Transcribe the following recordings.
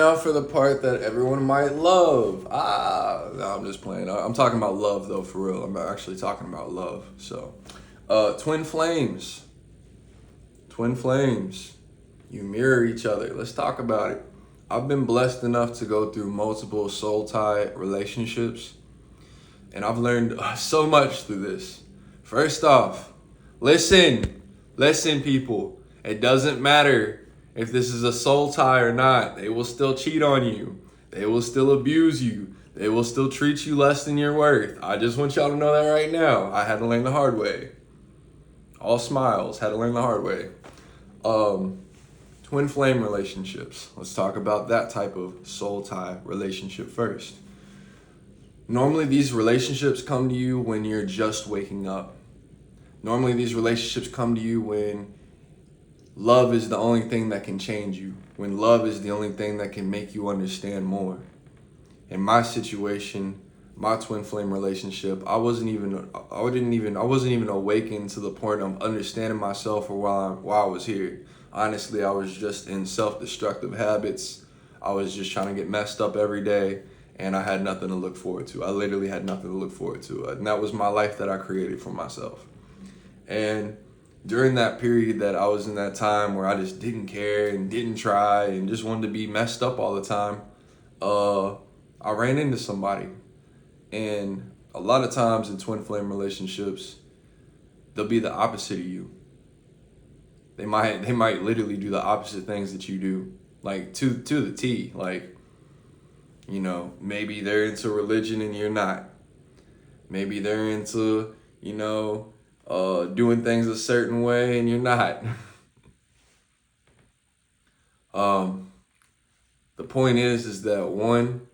Now for the part that everyone might love. No, I'm just playing. I'm talking about love though, for real. I'm actually talking about love. So, twin flames. Twin flames. You mirror each other. Let's talk about it. I've been blessed enough to go through multiple soul tie relationships, and I've learned so much through this. First off, listen. Listen, people. It doesn't matter if this is a soul tie or not. They will still cheat on you. They will still abuse you. They will still treat you less than you're worth. I just want y'all to know that right now. I had to learn the hard way. All smiles, had to learn the hard way. Twin flame relationships. Let's talk about that type of soul tie relationship first. Normally, these relationships come to you when you're just waking up. Normally, these relationships come to you when love is the only thing that can change you, when love is the only thing that can make you understand more. In my situation, my twin flame relationship, I wasn't even awakened to the point of understanding myself or while I was here. Honestly, I was just in self-destructive habits. I was just trying to get messed up every day, and I had nothing to look forward to. I literally had nothing to look forward to, and that was my life that I created for myself. And during that period that I was in that time where I just didn't care and didn't try and just wanted to be messed up all the time, I ran into somebody. And a lot of times in twin flame relationships, they'll be the opposite of you. They might literally do the opposite things that you do, like to the T. Like, maybe they're into religion and you're not. Maybe they're into, doing things a certain way and you're not. The point is that one,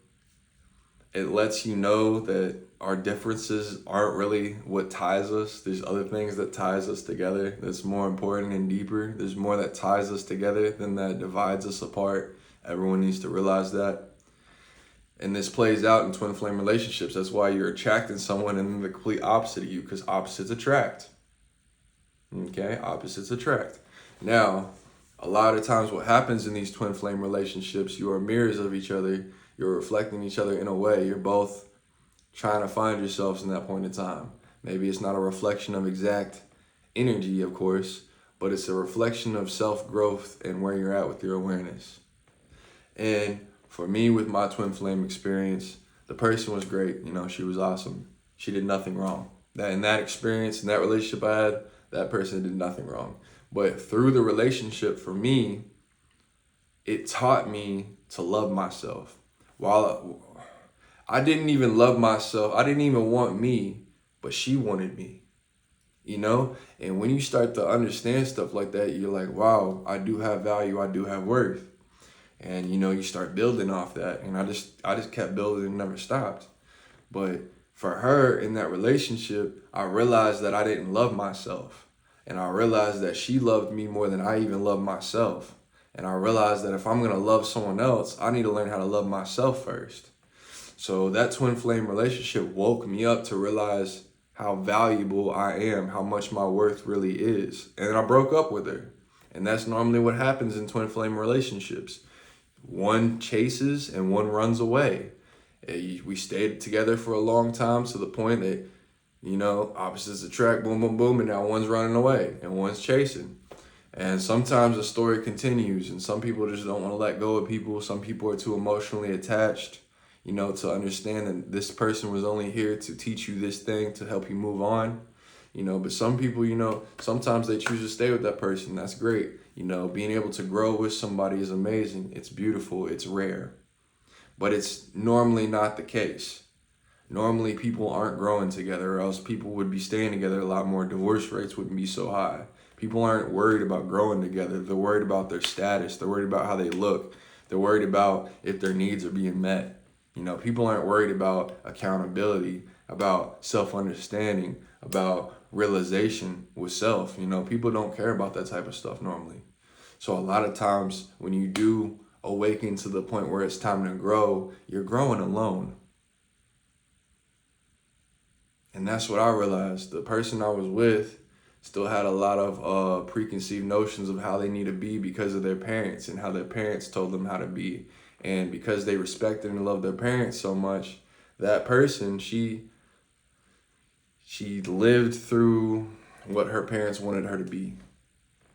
it lets you know that our differences aren't really what ties us. There's other things that ties us together that's more important and deeper. There's more that ties us together than that divides us apart. Everyone needs to realize that. And this plays out in twin flame relationships. That's why you're attracting someone and the complete opposite of you, because opposites attract. Okay, opposites attract. Now, a lot of times what happens in these twin flame relationships, you are mirrors of each other. You're reflecting each other in a way. You're both trying to find yourselves in that point in time. Maybe it's not a reflection of exact energy, of course, but it's a reflection of self-growth and where you're at with your awareness. And for me, with my twin flame experience, the person was great. She was awesome. She did nothing wrong. In that experience, in that relationship I had, that person did nothing wrong. But through the relationship, for me, it taught me to love myself. While I didn't even love myself, I didn't even want me, but she wanted me. And when you start to understand stuff like that, you're like, wow, I do have value, I do have worth. And you start building off that. And I just kept building and never stopped. But for her in that relationship, I realized that I didn't love myself. And I realized that she loved me more than I even loved myself. And I realized that if I'm going to love someone else, I need to learn how to love myself first. So that twin flame relationship woke me up to realize how valuable I am, how much my worth really is. And I broke up with her. And that's normally what happens in twin flame relationships. One chases and one runs away. We stayed together for a long time to the point that, opposites attract, boom, boom, boom, and now one's running away and one's chasing. And sometimes the story continues, and some people just don't want to let go of people. Some people are too emotionally attached, to understand that this person was only here to teach you this thing to help you move on. But some people, sometimes they choose to stay with that person. That's great. Being able to grow with somebody is amazing. It's beautiful. It's rare. But it's normally not the case. Normally people aren't growing together, or else people would be staying together a lot more. Divorce rates wouldn't be so high. People aren't worried about growing together. They're worried about their status. They're worried about how they look. They're worried about if their needs are being met. People aren't worried about accountability, about self-understanding, about realization with self. People don't care about that type of stuff normally. So a lot of times when you do awaken to the point where it's time to grow, you're growing alone. And that's what I realized. The person I was with still had a lot of preconceived notions of how they need to be because of their parents and how their parents told them how to be. And because they respected and loved their parents so much, that person, she lived through what her parents wanted her to be.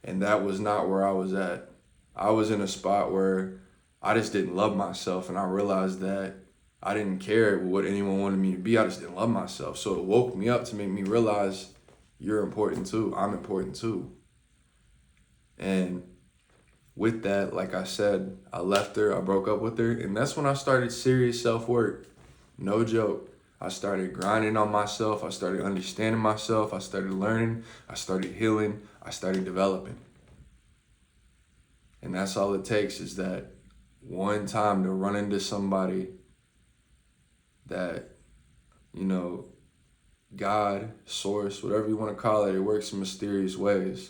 And that was not where I was at. I was in a spot where I just didn't love myself, and I realized that I didn't care what anyone wanted me to be. I just didn't love myself. So it woke me up to make me realize you're important too. I'm important too. And with that, like I said, I left her, I broke up with her, and that's when I started serious self-work. No joke. I started grinding on myself. I started understanding myself. I started learning. I started healing. I started developing. And that's all it takes, is that one time to run into somebody that, you know, God, source, whatever you want to call it, it works in mysterious ways.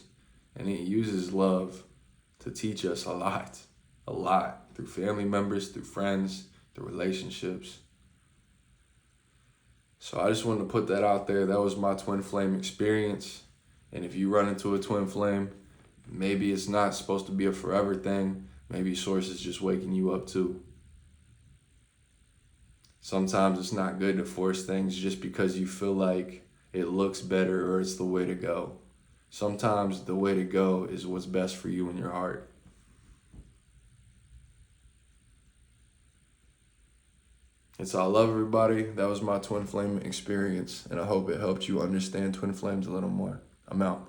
And it uses love to teach us a lot, through family members, through friends, through relationships. So I just wanted to put that out there. That was my twin flame experience. And if you run into a twin flame, maybe it's not supposed to be a forever thing. Maybe source is just waking you up too. Sometimes it's not good to force things just because you feel like it looks better or it's the way to go. Sometimes the way to go is what's best for you and your heart. It's all love, everybody. That was my twin flame experience, and I hope it helped you understand twin flames a little more. I'm out.